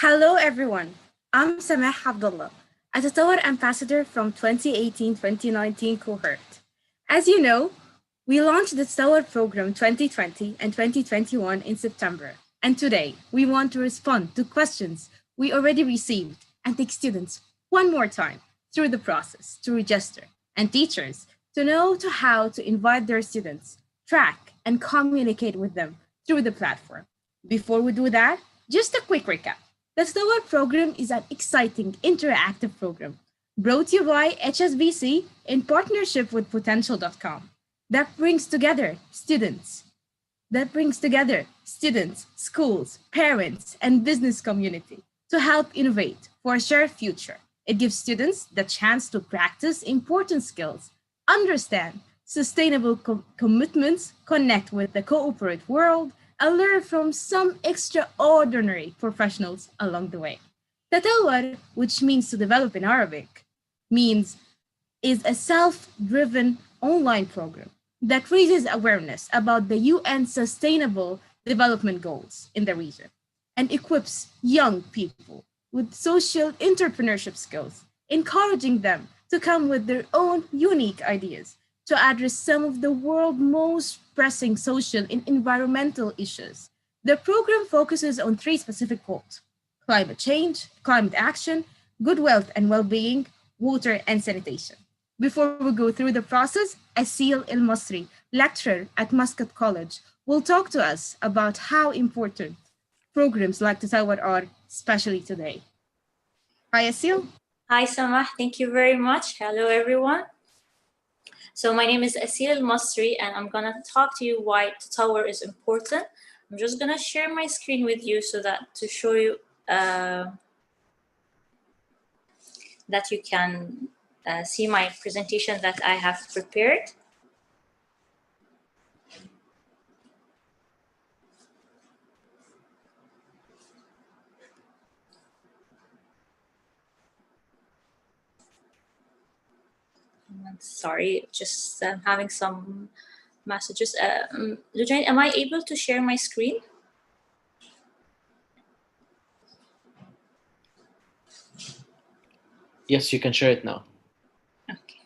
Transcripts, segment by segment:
Hello, everyone. I'm Samah Abdullah, a Tatawwar ambassador from 2018-2019 cohort. As you know, we launched the Tatawwar program 2020 and 2021 in September. And today, we want to respond to questions we already received and take students one more time through the process to register and teachers to know to how to invite their students, track, and communicate with them through the platform. Before we do that, just a quick recap. The Slower program is an exciting interactive program brought to you by HSBC in partnership with Potential.com that brings together schools, parents, and business community to help innovate for a shared future. It gives students the chance to practice important skills, understand sustainable commitments, connect with the corporate world, and learn from some extraordinary professionals along the way. Tatawwar, which means to develop in Arabic, means is a self-driven online program that raises awareness about the UN Sustainable Development Goals in the region and equips young people with social entrepreneurship skills, encouraging them to come with their own unique ideas to address some of the world's most pressing social and environmental issues. The program focuses on three specific goals: climate change, climate action, good health and well being, water and sanitation. Before we go through the process, Asil El Masri, lecturer at Muscat College, will talk to us about how important programs like Tatawwar are, especially today. Hi, Asil. Hi, Samah. Thank you very much. Hello, everyone. So my name is Asil Al-Masri, and I'm going to talk to you why Tatawwar is important. I'm just going to share my screen with you so that to show you that you can see my presentation that I have prepared. Sorry, just having some messages. Lujain, am I able to share my screen? Yes, you can share it now. Okay.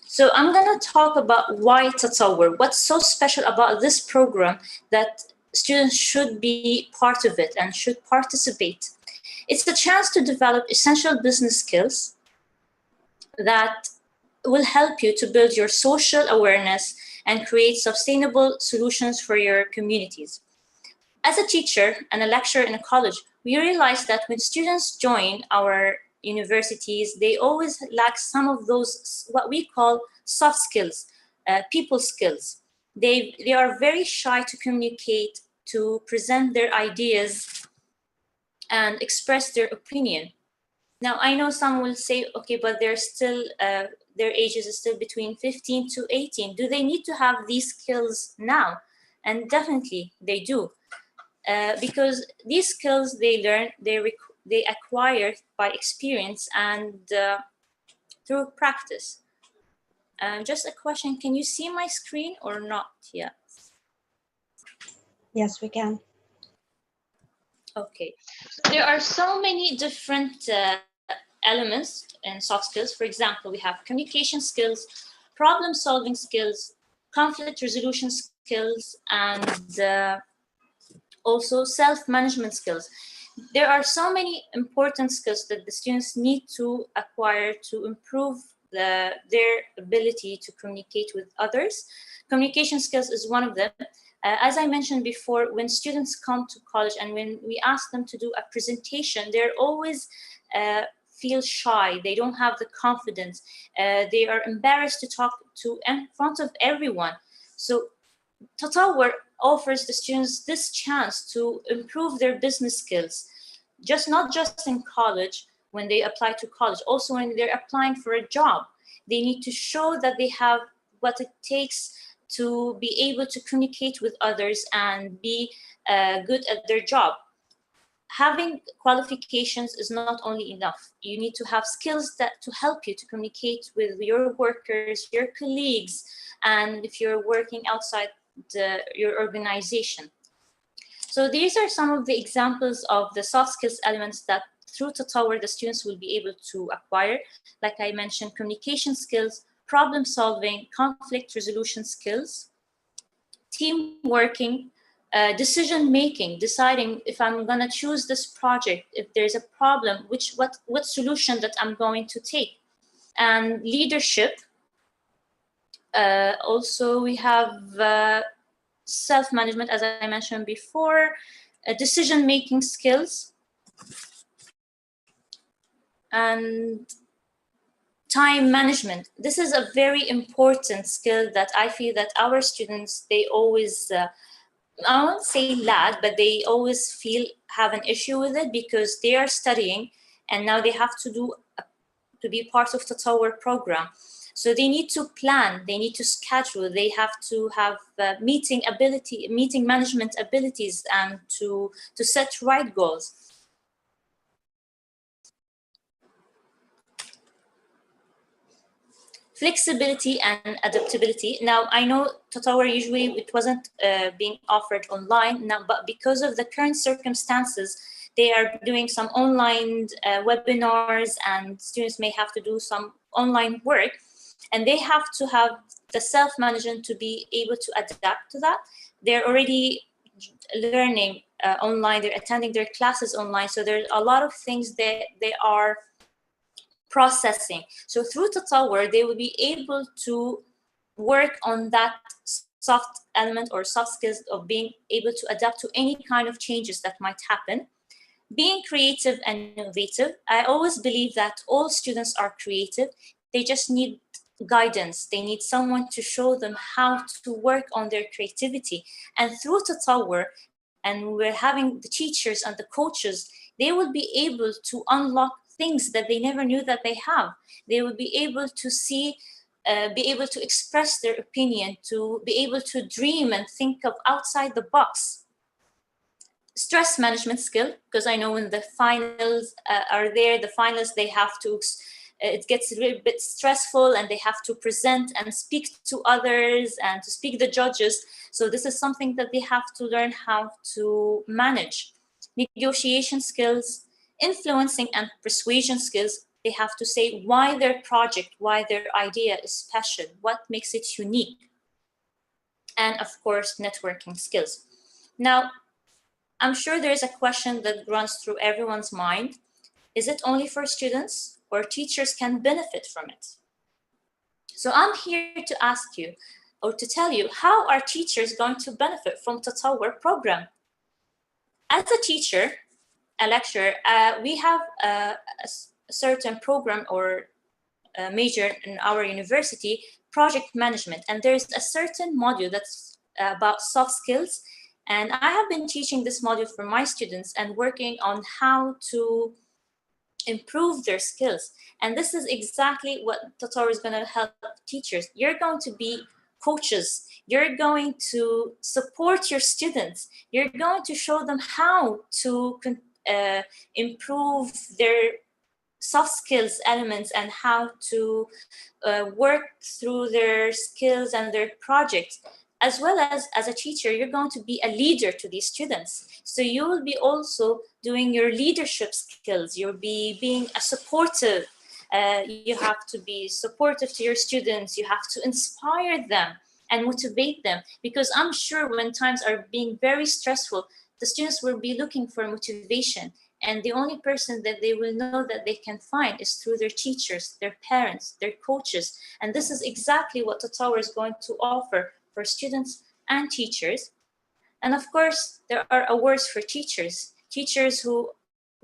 So I'm going to talk about why Tatawwar. What's so special about this program that students should be part of it and should participate? It's a chance to develop essential business skills that will help you to build your social awareness and create sustainable solutions for your communities. As a teacher and a lecturer in a college, we realize that when students join our universities, they always lack some of those, what we call soft skills, people skills. They are very shy to communicate, to present their ideas and express their opinion. Now, I know some will say, okay, but they're still, their ages is still between 15 to 18. Do they need to have these skills now? And definitely they do. Because these skills they learn, they acquire by experience and through practice. Just a question, can you see my screen or not yet? Yes, we can. Okay, there are so many different elements in soft skills. For example, we have communication skills, problem solving skills, conflict resolution skills, and also self-management skills. There are so many important skills that the students need to acquire to improve their ability to communicate with others. Communication skills is one of them. As I mentioned before, when students come to college and when we ask them to do a presentation, they're always feel shy. They don't have the confidence. They are embarrassed to talk to in front of everyone. So Tatawwar offers the students this chance to improve their business skills, not just in college, when they apply to college, also when they're applying for a job. They need to show that they have what it takes to be able to communicate with others and be good at their job. having qualifications is not only enough. You need to have skills that to help you to communicate with your workers, your colleagues, and if you're working outside your organization. So these are some of the examples of the soft skills elements that through Tatawwar the students will be able to acquire. Like I mentioned, communication skills, problem solving, conflict resolution skills, team working, decision making, deciding if I'm going to choose this project, if there's a problem, what solution that I'm going to take, and leadership. Also, we have self-management, as I mentioned before, decision-making skills, and time management. This is a very important skill that I feel that our students, they always, I won't say lag, but they always have an issue with it because they are studying and now they have to be part of Tatawwar program. So they need to plan, they need to schedule, they have to have meeting management abilities, and to set right goals. Flexibility and adaptability. Now, I know Tatawwar usually it wasn't being offered online now, but because of the current circumstances, they are doing some online webinars, and students may have to do some online work, and they have to have the self-management to be able to adapt to that. They're already learning online, they're attending their classes online, so there's a lot of things that they are processing. So through Tatawwar, they will be able to work on that soft element or soft skills of being able to adapt to any kind of changes that might happen. Being creative and innovative. I always believe that all students are creative. They just need guidance. They need someone to show them how to work on their creativity. And through Tatawwar, and we're having the teachers and the coaches, they will be able to unlock things that they never knew that they have. They will be able to see, be able to express their opinion, to be able to dream and think of outside the box. Stress management skill, because I know when the finals are there, the finalists, they have to, it gets a little bit stressful and they have to present and speak to others and to speak the judges. So this is something that they have to learn how to manage. Negotiation skills, influencing and persuasion skills. They have to say why their project, why their idea is special, what makes it unique. And of course, networking skills. Now, I'm sure there's a question that runs through everyone's mind. Is it only for students, or teachers can benefit from it? So I'm here to ask you, or to tell you, how are teachers going to benefit from Tatawwar program? As a teacher, a lecturer, we have a certain program or a major in our university, project management, and there's a certain module that's about soft skills. And I have been teaching this module for my students and working on how to improve their skills. And this is exactly what Tatawwar is going to help teachers. You're going to be coaches. You're going to support your students. You're going to show them how to improve their soft skills elements and how to work through their skills and their projects. As well as a teacher, you're going to be a leader to these students. So you will be also doing your leadership skills. You'll be being a supportive. You have to be supportive to your students. You have to inspire them and motivate them, because I'm sure when times are being very stressful, the students will be looking for motivation. And the only person that they will know that they can find is through their teachers, their parents, their coaches. And this is exactly what Tatawwar is going to offer for students and teachers. And of course, there are awards for teachers, teachers who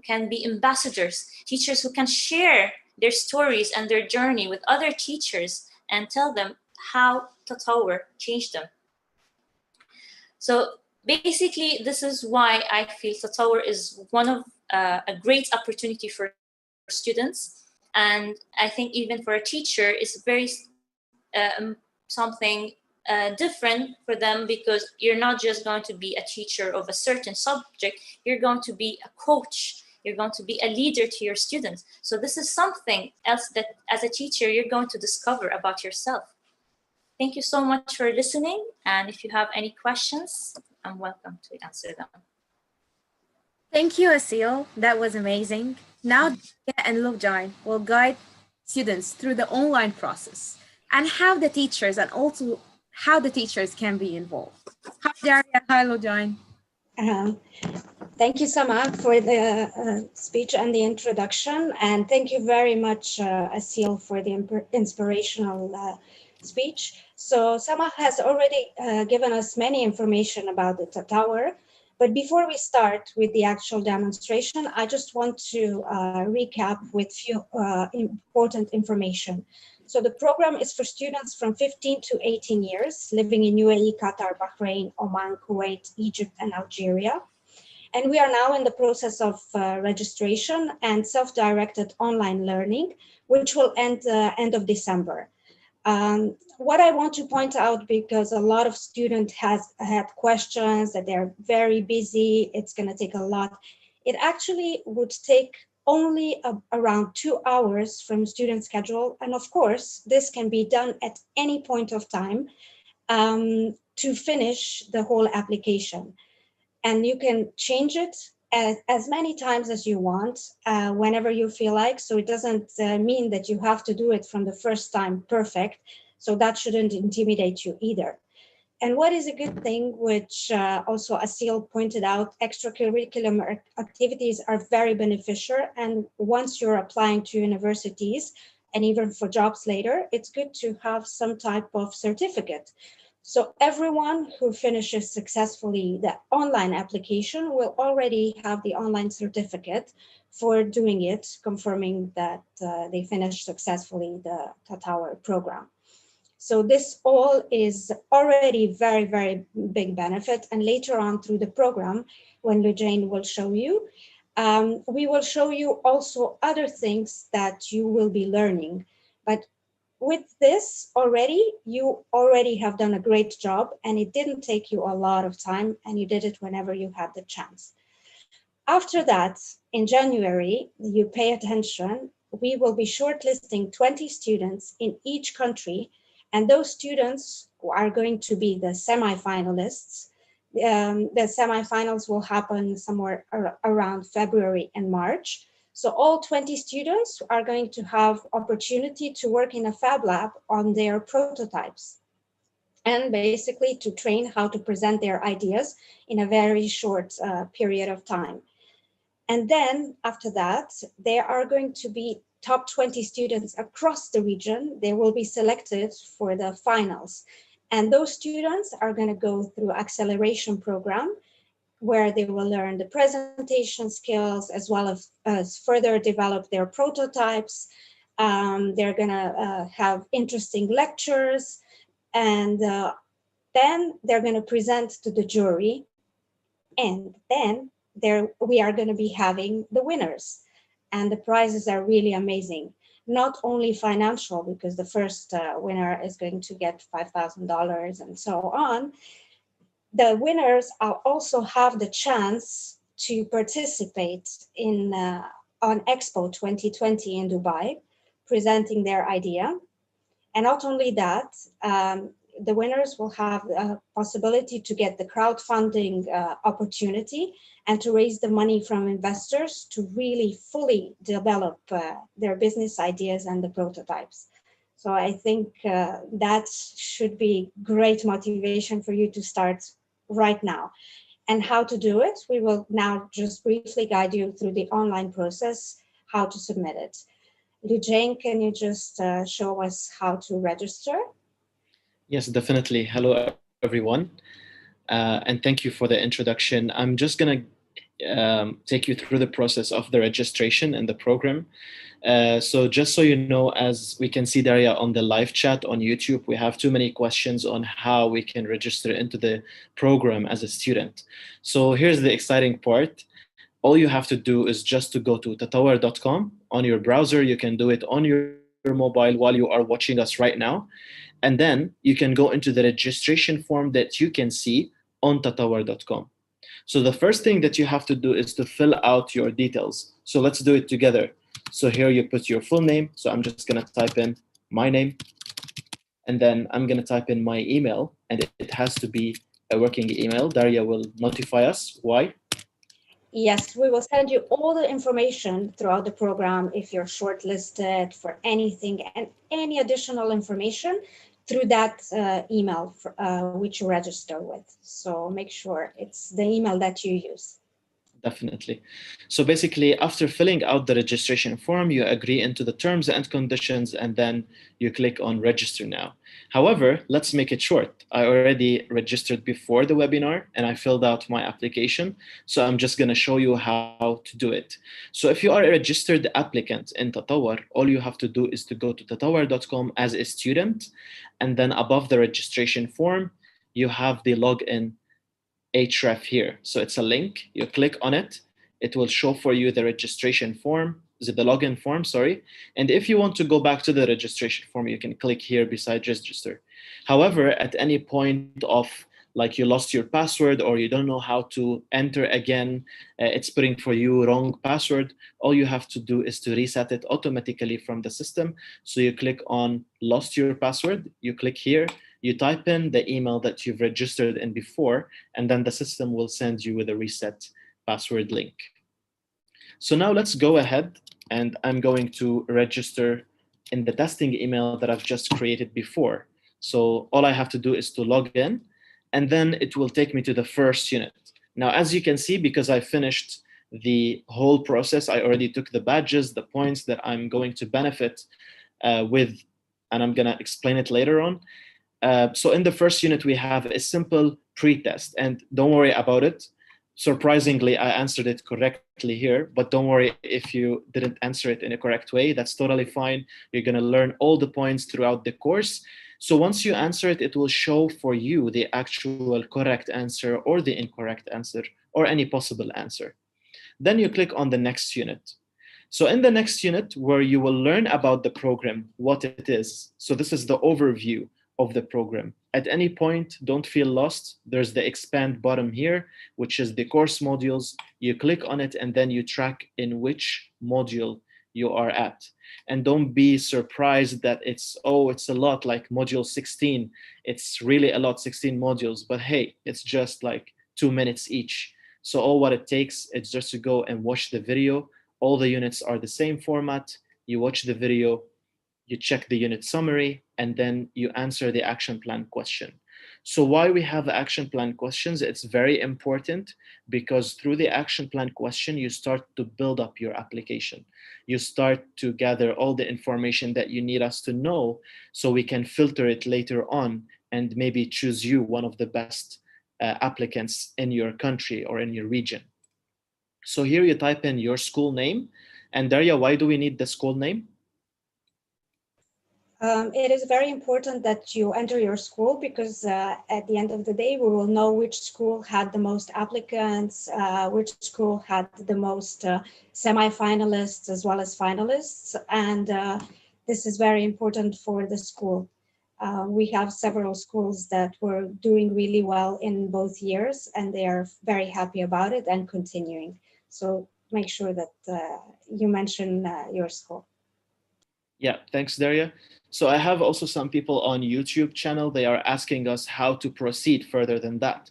can be ambassadors, teachers who can share their stories and their journey with other teachers and tell them how Tatawwar changed them. So basically, this is why I feel Tatawwar is one of a great opportunity for students. And I think even for a teacher, it's very something different for them, because you're not just going to be a teacher of a certain subject, you're going to be a coach, you're going to be a leader to your students. So this is something else that as a teacher you're going to discover about yourself. Thank you so much for listening, and if you have any questions, I'm welcome to answer them. Thank you, Asil. That was amazing. Now, Daria and Lubjan will guide students through the online process and how the teachers and also how the teachers can be involved. Hi, Daria. Hi, Lubjan. Um, Thank you, Sama, for the speech and the introduction. And thank you very much, Asil, for the inspirational speech. So Sama has already given us many information about the Tatawwar. But before we start with the actual demonstration, I just want to recap with few important information. So the program is for students from 15 to 18 years living in UAE, Qatar, Bahrain, Oman, Kuwait, Egypt, and Algeria. And we are now in the process of registration and self-directed online learning, which will end of December. What I want to point out, because a lot of students has had questions that they're very busy, it's going to take a lot. It actually would take only around 2 hours from student schedule. And of course, this can be done at any point of time to finish the whole application. And you can change it as many times as you want, whenever you feel like. So it doesn't mean that you have to do it from the first time perfect. So that shouldn't intimidate you either. And what is a good thing, which also Asil pointed out, extracurricular activities are very beneficial. And once you're applying to universities and even for jobs later, it's good to have some type of certificate. So everyone who finishes successfully the online application will already have the online certificate for doing it, confirming that they finished successfully the Tatawwar program. So this all is already very, very big benefit. And later on through the program, when Lujane will show you, we will show you also other things that you will be learning. But with this already, you already have done a great job, and it didn't take you a lot of time, and you did it whenever you had the chance. After that, in January, you pay attention, we will be shortlisting 20 students in each country, and those students are going to be the semifinalists. The semifinals will happen somewhere around February and March. So all 20 students are going to have opportunity to work in a fab lab on their prototypes and basically to train how to present their ideas in a very short period of time. And then after that, there are going to be top 20 students across the region. They will be selected for the finals. And those students are going to go through acceleration program, where they will learn the presentation skills as well as further develop their prototypes. They're going to have interesting lectures, and then they're going to present to the jury. And then we are going to be having the winners. And the prizes are really amazing. Not only financial, because the first winner is going to get $5,000 and so on. The winners also have the chance to participate in on Expo 2020 in Dubai, presenting their idea. And not only that, the winners will have the possibility to get the crowdfunding opportunity and to raise the money from investors to really fully develop their business ideas and the prototypes. So I think that should be great motivation for you to start right now. And how to do it, we will now just briefly guide you through the online process, how to submit it. Lujane, can you just show us how to register? Yes, definitely. Hello, everyone. And thank you for the introduction. I'm just going to take you through the process of the registration and the program. So just so you know, as we can see Daria on the live chat on YouTube, we have too many questions on how we can register into the program as a student. So here's the exciting part. All you have to do is just to go to tatawwar.com on your browser. You can do it on your phone. mobile while you are watching us right now. And then you can go into the registration form that you can see on tatawwar.com. So the first thing that you have to do is to fill out your details. So let's do it together. So here you put your full name. So I'm just going to type in my name, and then I'm going to type in my email, and it has to be a working email. Daria will notify us. Why? Yes, we will send you all the information throughout the program if you're shortlisted for anything and any additional information through that email which you register with. So make sure it's the email that you use. Definitely. So basically, after filling out the registration form, you agree into the terms and conditions, and then you click on register now. However, let's make it short. I already registered before the webinar and I filled out my application. So I'm just going to show you how to do it. So if you are a registered applicant in Tatawwar, all you have to do is to go to tatawwar.com as a student. And then above the registration form, you have the login href here. So it's a link. You click on it. It will show for you the registration form, the login form, sorry. And if you want to go back to the registration form, you can click here beside register. However, at any point of like you lost your password or you don't know how to enter again, it's putting for you wrong password, all you have to do is to reset it automatically from the system. So you click on lost your password, you click here, you type in the email that you've registered in before, and then the system will send you with a reset password link. So now let's go ahead, and I'm going to register in the testing email that I've just created before. So all I have to do is to log in, and then it will take me to the first unit. Now, as you can see, because I finished the whole process, I already took the badges, the points that I'm going to benefit with, and I'm going to explain it later on. So in the first unit, we have a simple pre-test, and don't worry about it. Surprisingly, I answered it correctly here, but don't worry if you didn't answer it in a correct way. That's totally fine. You're going to learn all the points throughout the course. So once you answer it, it will show for you the actual correct answer or the incorrect answer or any possible answer. Then you click on the next unit. So in the next unit, where you will learn about the program, what it is. So this is the overview of the program. At any point, don't feel lost. There's the expand button here, which is the course modules. You click on it and then you track in which module you are at. And don't be surprised that it's a lot, like module 16. It's really a lot, 16 modules, but hey, it's just like 2 minutes each. So all what it takes is just to go and watch the video. All the units are the same format. You watch the video, you check the unit summary, and then you answer the action plan question. So why we have action plan questions? It's very important because through the action plan question, you start to build up your application. You start to gather all the information that you need us to know so we can filter it later on and maybe choose you one of the best applicants in your country or in your region. So here you type in your school name. And Daria, why do we need the school name? It is very important that you enter your school because at the end of the day, we will know which school had the most applicants, which school had the most semi-finalists as well as finalists. And this is very important for the school. We have several schools that were doing really well in both years, and they are very happy about it and continuing. So make sure that you mention your school. Yeah, thanks, Daria. So I have also some people on YouTube channel. They are asking us how to proceed further than that.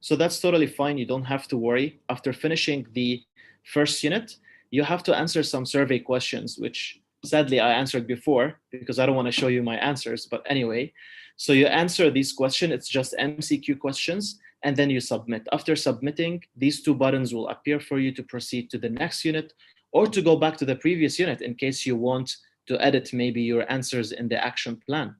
So that's totally fine. You don't have to worry. After finishing the first unit, you have to answer some survey questions, which sadly I answered before because I don't want to show you my answers. But anyway, so you answer these questions. It's just MCQ questions, and then you submit. After submitting, these two buttons will appear for you to proceed to the next unit or to go back to the previous unit in case you want to edit maybe your answers in the action plan.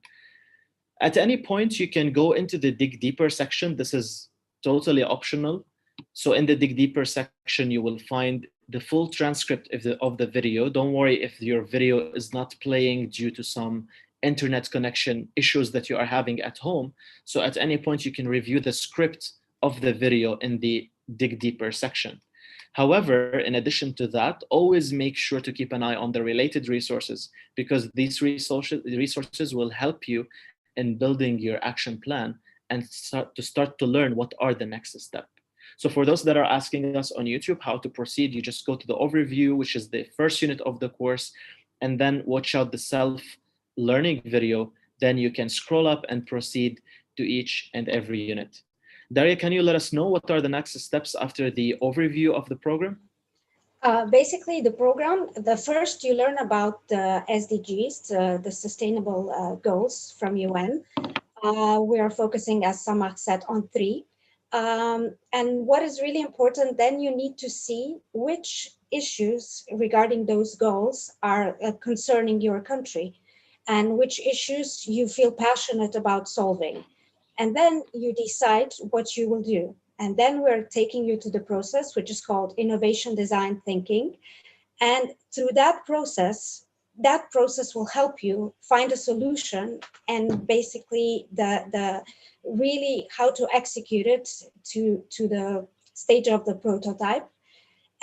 At any point, you can go into the dig deeper section. This is totally optional. So in the dig deeper section, you will find the full transcript of the video. Don't worry if your video is not playing due to some internet connection issues that you are having at home. So at any point, you can review the script of the video in the dig deeper section. However, in addition to that, always make sure to keep an eye on the related resources, because these resources will help you in building your action plan and start to learn what are the next step. So for those that are asking us on YouTube how to proceed, you just go to the overview, which is the first unit of the course, and then watch out the self-learning video. Then you can scroll up and proceed to each and every unit. Daria, can you let us know what are the next steps after the overview of the program? Basically, the program, the first you learn about the SDGs, the Sustainable Goals from UN. We are focusing, as Samar said, on 3. And what is really important, then you need to see which issues regarding those goals are concerning your country and which issues you feel passionate about solving. And then you decide what you will do. And then we're taking you to the process, which is called innovation design thinking. And through that process will help you find a solution and basically the really how to execute it to the stage of the prototype.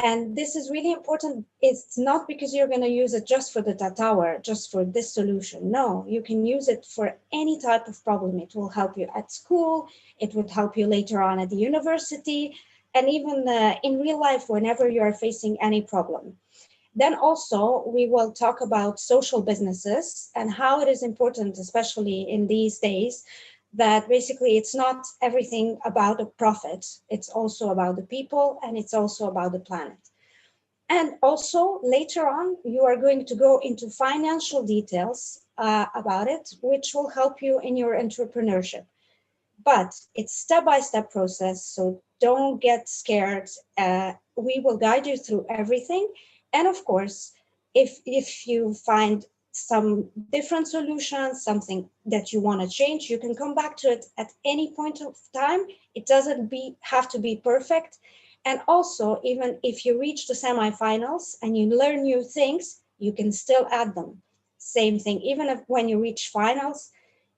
And this is really important. It's not because you're going to use it just for the Tatawwar, just for this solution. No, you can use it for any type of problem. It will help you at school. It would help you later on at the university, and even in real life, whenever you're facing any problem. Then also, we will talk about social businesses and how it is important, especially in these days, that basically it's not everything about a profit. It's also about the people, and it's also about the planet. And also later on, you are going to go into financial details about it, which will help you in your entrepreneurship. But it's step-by-step process, so don't get scared. We will guide you through everything. And of course, if you find some different solutions, something that you want to change, you can come back to it at any point of time. It doesn't have to be perfect. And also, even if you reach the semifinals and you learn new things, you can still add them. Same thing, even if when you reach finals,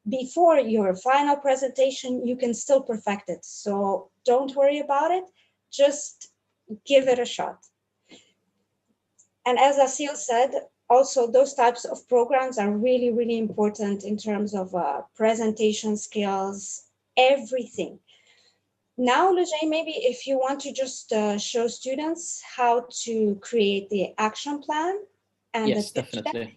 before your final presentation, you can still perfect it. So don't worry about it, just give it a shot. And as Asil said, also those types of programs are really, really important in terms of presentation skills, everything. Now, Lejay, maybe if you want to just show students how to create the action plan and yes, the pitch definitely. deck.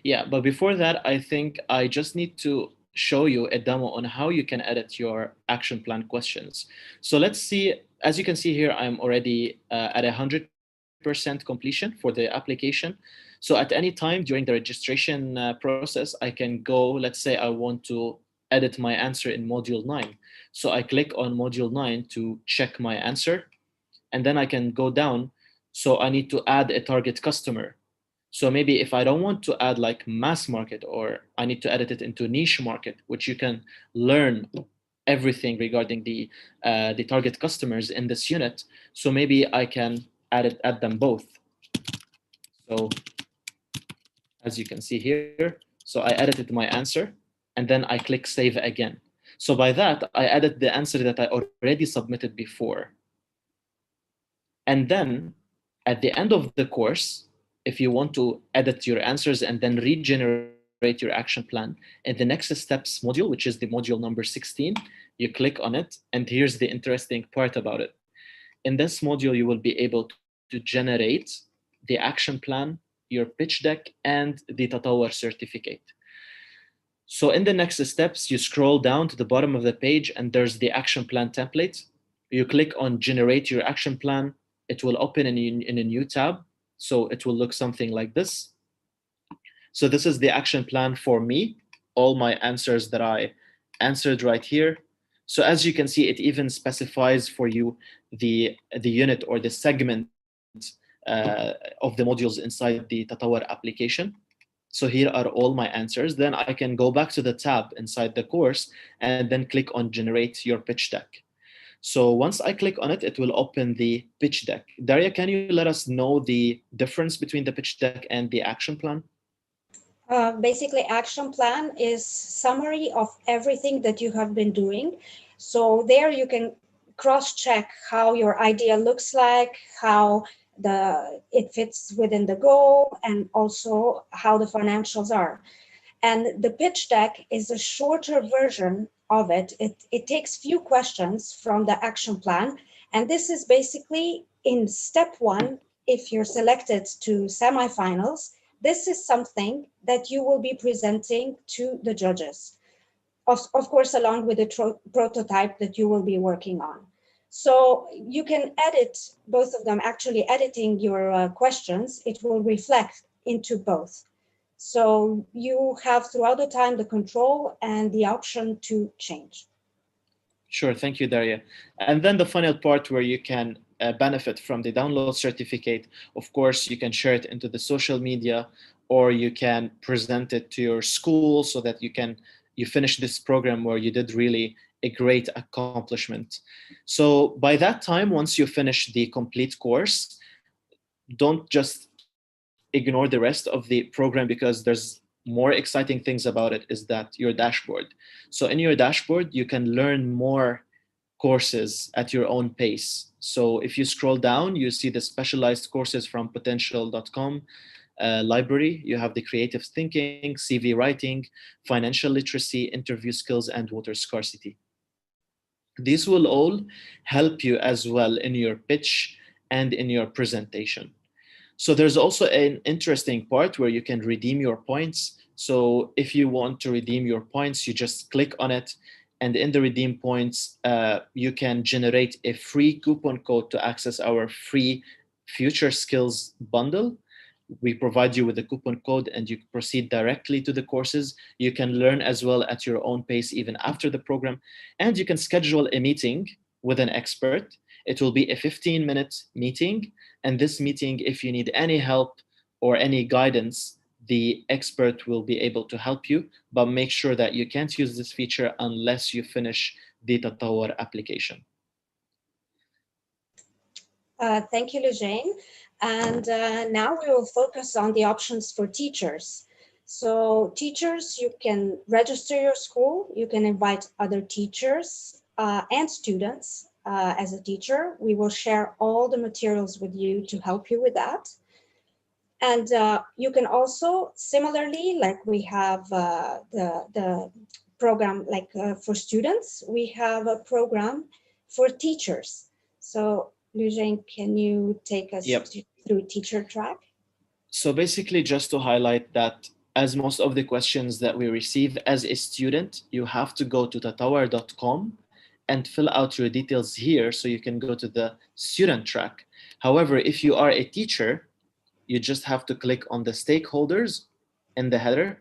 Yeah, but before that, I think I just need to show you a demo on how you can edit your action plan questions. So let's see, as you can see here, I'm already at 100% completion for the application. So at any time during the registration process, I can go, let's say I want to edit my answer in module 9. So I click on module 9 to check my answer, and then I can go down. So I need to add a target customer. So maybe if I don't want to add like mass market, or I need to edit it into niche market, which you can learn everything regarding the target customers in this unit. So maybe I can add them both. So as you can see here, so I edited my answer and then I click save again. So by that, I added the answer that I already submitted before. And then at the end of the course, if you want to edit your answers and then regenerate your action plan, in the next steps module, which is the module number 16, you click on it. And here's the interesting part about it. In this module, you will be able to generate the action plan, your pitch deck, and the Tatawwar certificate. So in the next steps, you scroll down to the bottom of the page and there's the action plan template. You click on generate your action plan. It will open in a new tab. So it will look something like this. So this is the action plan for me, all my answers that I answered right here. So as you can see, it even specifies for you the unit or the segment of the modules inside the Tatawwar application. So here are all my answers. Then I can go back to the tab inside the course and then click on generate your pitch deck. So once I click on it, it will open the pitch deck. Daria, can you let us know the difference between the pitch deck and the action plan? Basically, action plan is summary of everything that you have been doing. So there you can cross-check how your idea looks like, how it fits within the goal, and also how the financials are. And the pitch deck is a shorter version of it. It takes few questions from the action plan. And this is basically in step one, if you're selected to semifinals, this is something that you will be presenting to the judges. Of course, along with the prototype that you will be working on. So you can edit both of them. Actually, editing your questions, it will reflect into both. So you have throughout the time the control and the option to change. Sure, thank you, Daria. And then the final part where you can benefit from the download certificate. Of course, you can share it into the social media, or you can present it to your school so that you finish this program where you did really a great accomplishment. So by that time, once you finish the complete course, don't just ignore the rest of the program, because there's more exciting things about it is that your dashboard. So in your dashboard, you can learn more courses at your own pace. So if you scroll down, you see the specialized courses from potential.com library. You have the creative thinking, CV writing, financial literacy, interview skills, and water scarcity. These will all help you as well in your pitch and in your presentation. So there's also an interesting part where you can redeem your points. So if you want to redeem your points, you just click on it. And in the redeem points, you can generate a free coupon code to access our free future skills bundle. We provide you with a coupon code and you proceed directly to the courses. You can learn as well at your own pace, even after the program. And you can schedule a meeting with an expert. It will be a 15-minute meeting. And this meeting, if you need any help or any guidance, the expert will be able to help you, but make sure that you can't use this feature unless you finish the Tatawwar application. Thank you, Lujane. And now we will focus on the options for teachers. So teachers, you can register your school, you can invite other teachers and students as a teacher. We will share all the materials with you to help you with that. And you can also, similarly, like we have the program like for students, we have a program for teachers. So Lujane, can you take us through teacher track? So basically, just to highlight that, as most of the questions that we receive as a student, you have to go to tatawwar.com and fill out your details here so you can go to the student track. However, if you are a teacher, you just have to click on the stakeholders in the header,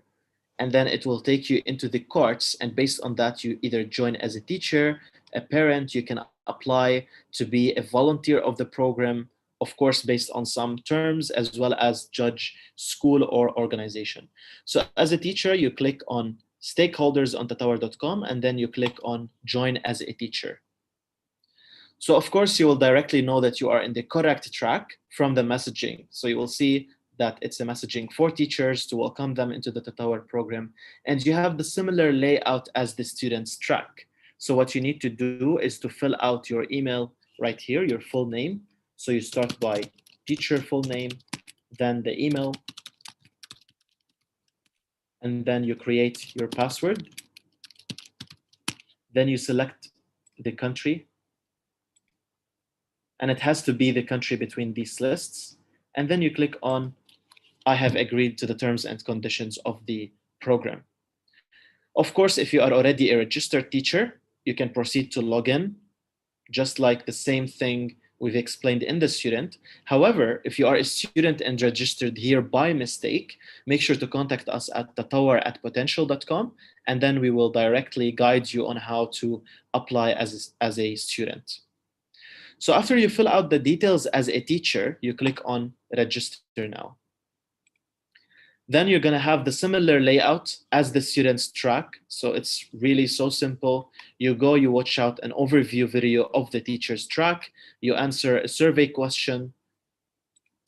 and then it will take you into the carts. And based on that, you either join as a teacher, a parent, you can apply to be a volunteer of the program, of course, based on some terms, as well as judge school or organization. So as a teacher, you click on stakeholders on tatawwar.com, and then you click on join as a teacher. So of course, you will directly know that you are in the correct track from the messaging. So you will see that it's a messaging for teachers to welcome them into the Tatawwar program. And you have the similar layout as the students track. So what you need to do is to fill out your email right here, your full name. So you start by teacher full name, then the email, and then you create your password. Then you select the country, and it has to be the country between these lists. And then you click on I have agreed to the terms and conditions of the program. Of course, if you are already a registered teacher, you can proceed to log in, just like the same thing we've explained in the student. However, if you are a student and registered here by mistake, make sure to contact us at tatawwar@potential.com, and then we will directly guide you on how to apply as a student. So after you fill out the details as a teacher, you click on register now. Then you're going to have the similar layout as the students track. So it's really so simple. You go, you watch out an overview video of the teacher's track. You answer a survey question.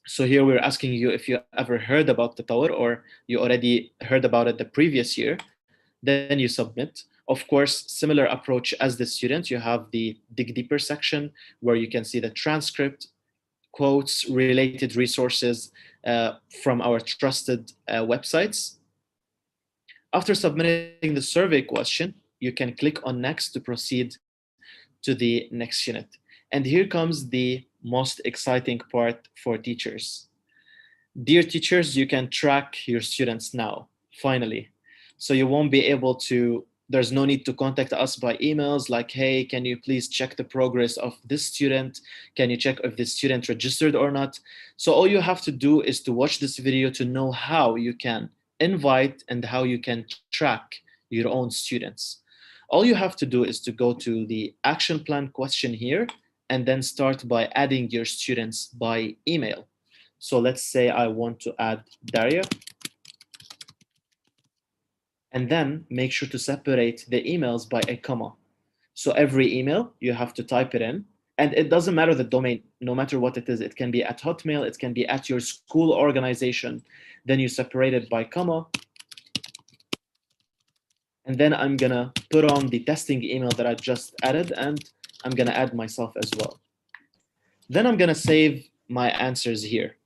So here we're asking you if you ever heard about Tatawwar or you already heard about it the previous year. Then you submit. Of course, similar approach as the student, you have the dig deeper section where you can see the transcript, quotes, related resources from our trusted websites. After submitting the survey question, you can click on next to proceed to the next unit. And here comes the most exciting part for teachers. Dear teachers, you can track your students now, finally. So you won't be able to, there's no need to contact us by emails like, hey, can you please check the progress of this student? Can you check if this student registered or not? So all you have to do is to watch this video to know how you can invite and how you can track your own students. All you have to do is to go to the action plan question here and then start by adding your students by email. So let's say I want to add Daria. And then make sure to separate the emails by a comma. So every email, you have to type it in. And it doesn't matter the domain, no matter what it is. It can be at Hotmail, it can be at your school organization. Then you separate it by comma. And then I'm gonna put on the testing email that I just added, and I'm gonna add myself as well. Then I'm gonna save my answers here.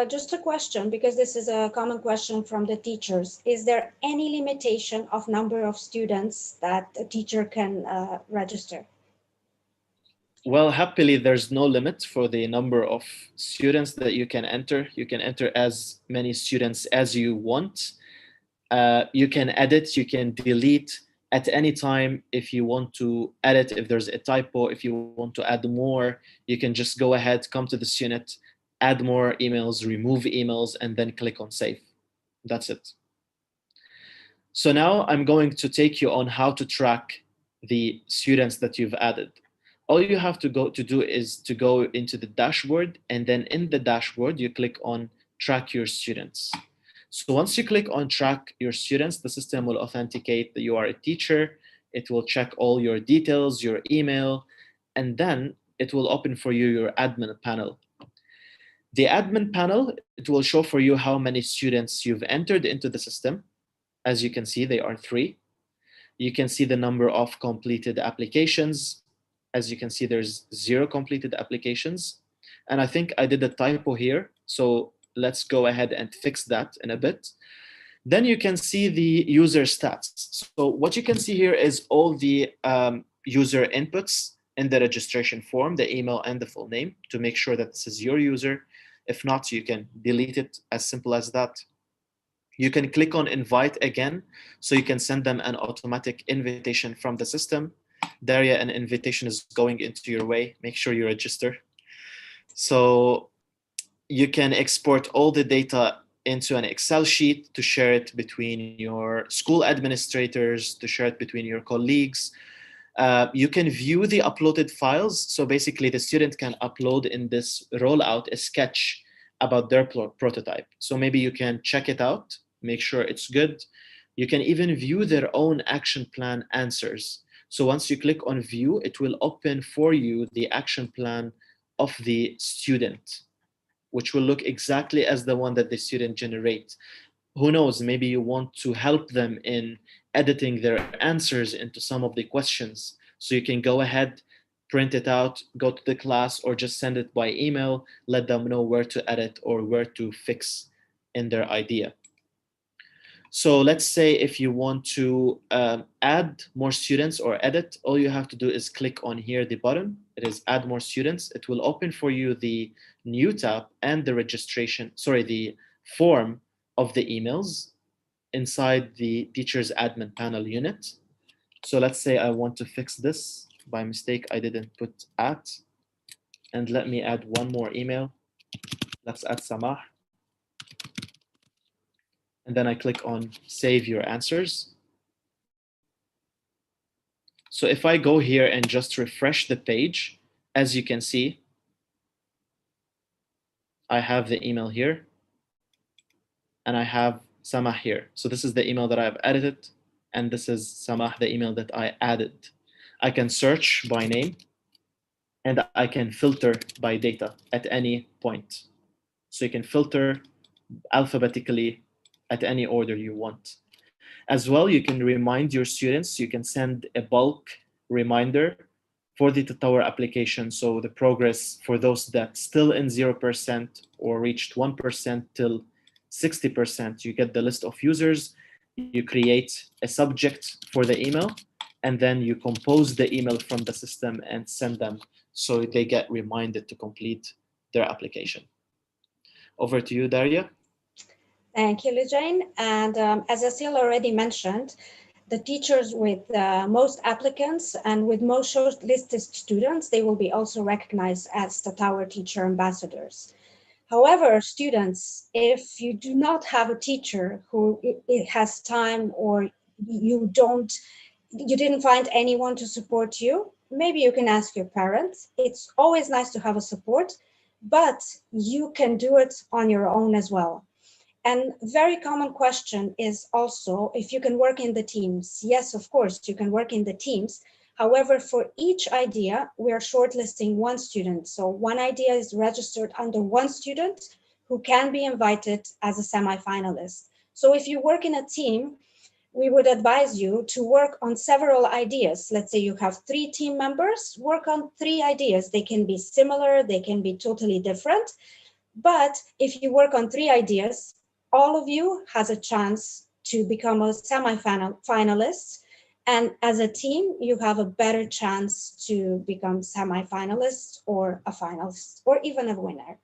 Just a question, because this is a common question from the teachers. Is there any limitation of number of students that a teacher can register? Well, happily, there's no limit for the number of students that you can enter. You can enter as many students as you want. You can edit, you can delete at any time. If you want to edit, if there's a typo, if you want to add more, you can just go ahead, come to this unit, add more emails, remove emails, and then click on save. That's it. So now I'm going to take you on how to track the students that you've added. All you have to do is to go into the dashboard, and then in the dashboard, you click on track your students. So once you click on track your students, the system will authenticate that you are a teacher. It will check all your details, your email, and then it will open for you your admin panel. The admin panel, it will show for you how many students you've entered into the system. As you can see, they are 3. You can see the number of completed applications. As you can see, there's 0 completed applications. And I think I did a typo here. So let's go ahead and fix that in a bit. Then you can see the user stats. So what you can see here is all the user inputs in the registration form, the email and the full name, to make sure that this is your user. If not, you can delete it, as simple as that. You can click on invite again, so you can send them an automatic invitation from the system. Daria, an invitation is going into your way. Make sure you register. So you can export all the data into an Excel sheet to share it between your school administrators, to share it between your colleagues. You can view the uploaded files. So basically the student can upload in this rollout a sketch about their prototype. So maybe you can check it out, make sure it's good. You can even view their own action plan answers. So once you click on view, it will open for you the action plan of the student, which will look exactly as the one that the student generates. Who knows, maybe you want to help them in editing their answers into some of the questions. So you can go ahead, print it out, go to the class, or just send it by email, let them know where to edit or where to fix in their idea. So let's say if you want to add more students or edit, all you have to do is click on here, the button. It is add more students. It will open for you the new tab and the registration, the form of the emails inside the teacher's admin panel unit. So let's say I want to fix this. By mistake, I didn't put at. And let me add one more email. Let's add Samah. And then I click on save your answers. So if I go here and just refresh the page, as you can see, I have the email here and I have Samah here. So this is the email that I've edited, and this is Samah, the email that I added. I can search by name and I can filter by data at any point. So you can filter alphabetically at any order you want. As well, you can remind your students, you can send a bulk reminder for the Tatawwar application. So the progress for those that still in 0% or reached 1% till 60%, you get the list of users, you create a subject for the email, and then you compose the email from the system and send them so they get reminded to complete their application. Over to you, Daria. Thank you, Lujain. And as Asil already mentioned, the teachers with most applicants and with most shortlisted students, they will be also recognized as Tatawwar teacher ambassadors. However, students, if you do not have a teacher who it has time, or you didn't find anyone to support you, maybe you can ask your parents. It's always nice to have a support, but you can do it on your own as well. And very common question is also if you can work in the teams. Yes, of course, you can work in the teams. However, for each idea, we are shortlisting one student. So one idea is registered under one student who can be invited as a semi-finalist. So if you work in a team, we would advise you to work on several ideas. Let's say you have 3 team members, work on 3 ideas. They can be similar, they can be totally different. But if you work on 3 ideas, all of you has a chance to become a semi-finalist. And as a team, you have a better chance to become semi-finalists or a finalist or even a winner.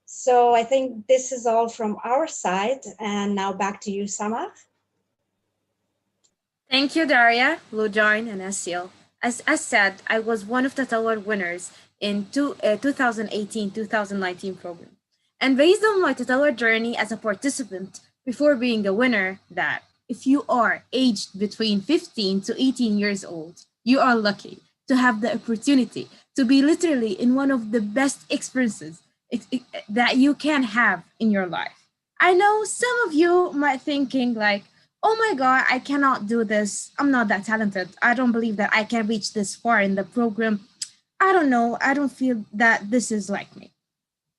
So I think this is all from our side. And now back to you, Samar. Thank you, Daria, Lujain, and Asil. As said, I was one of the Tatawwar winners in 2018-2019 program. And based on my Tatawwar journey as a participant before being a winner, that if you are aged between 15 to 18 years old, you are lucky to have the opportunity to be literally in one of the best experiences that you can have in your life. I know some of you might thinking like, oh my God, I cannot do this. I'm not that talented. I don't believe that I can reach this far in the program. I don't know. I don't feel that this is like me.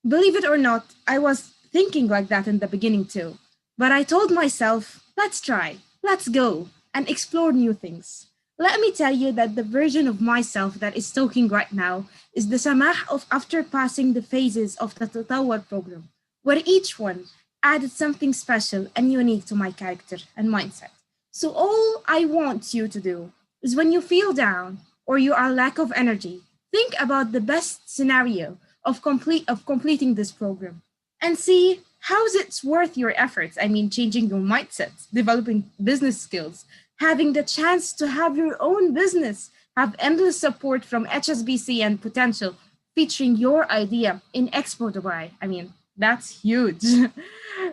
Believe it or not, I was thinking like that in the beginning too. But I told myself, let's try, let's go and explore new things. Let me tell you that the version of myself that is talking right now is the Samah of after passing the phases of the Tatawwar program, where each one added something special and unique to my character and mindset. So all I want you to do is when you feel down or you are lack of energy, think about the best scenario of completing this program and see how is it worth your efforts. I mean, changing your mindset, developing business skills, having the chance to have your own business, have endless support from HSBC and Potential, featuring your idea in Expo Dubai. I mean, that's huge.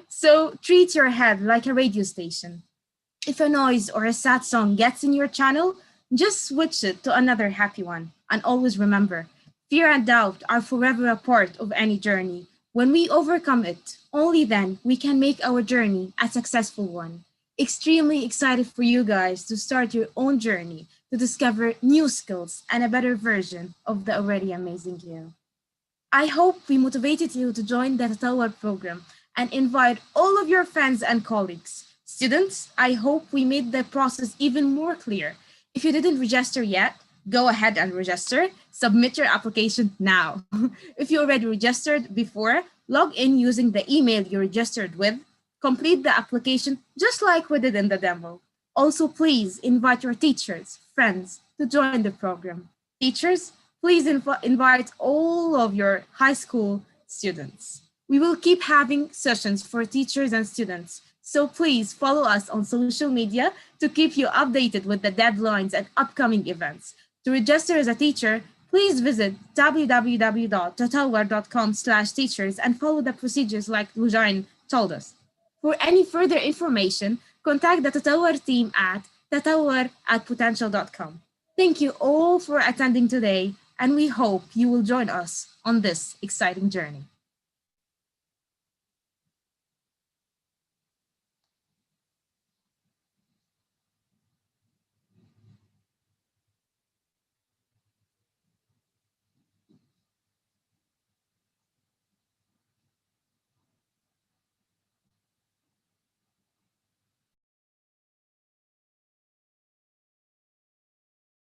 So treat your head like a radio station. If a noise or a sad song gets in your channel, just switch it to another happy one. And always remember, fear and doubt are forever a part of any journey. When we overcome it, only then we can make our journey a successful one. Extremely excited for you guys to start your own journey to discover new skills and a better version of the already amazing you. I hope we motivated you to join the Tatawwar program and invite all of your friends and colleagues. Students, I hope we made the process even more clear. If you didn't register yet, go ahead and register. Submit your application now. If you already registered before, log in using the email you registered with. Complete the application just like we did in the demo. Also, please invite your teachers, friends to join the program. Teachers, please invite all of your high school students. We will keep having sessions for teachers and students. So please follow us on social media to keep you updated with the deadlines and upcoming events. To register as a teacher, please visit www.tatawwar.com/teachers and follow the procedures like Lujain told us. For any further information, contact the Tatawwar team at tatawwar@potential.com. Thank you all for attending today, and we hope you will join us on this exciting journey.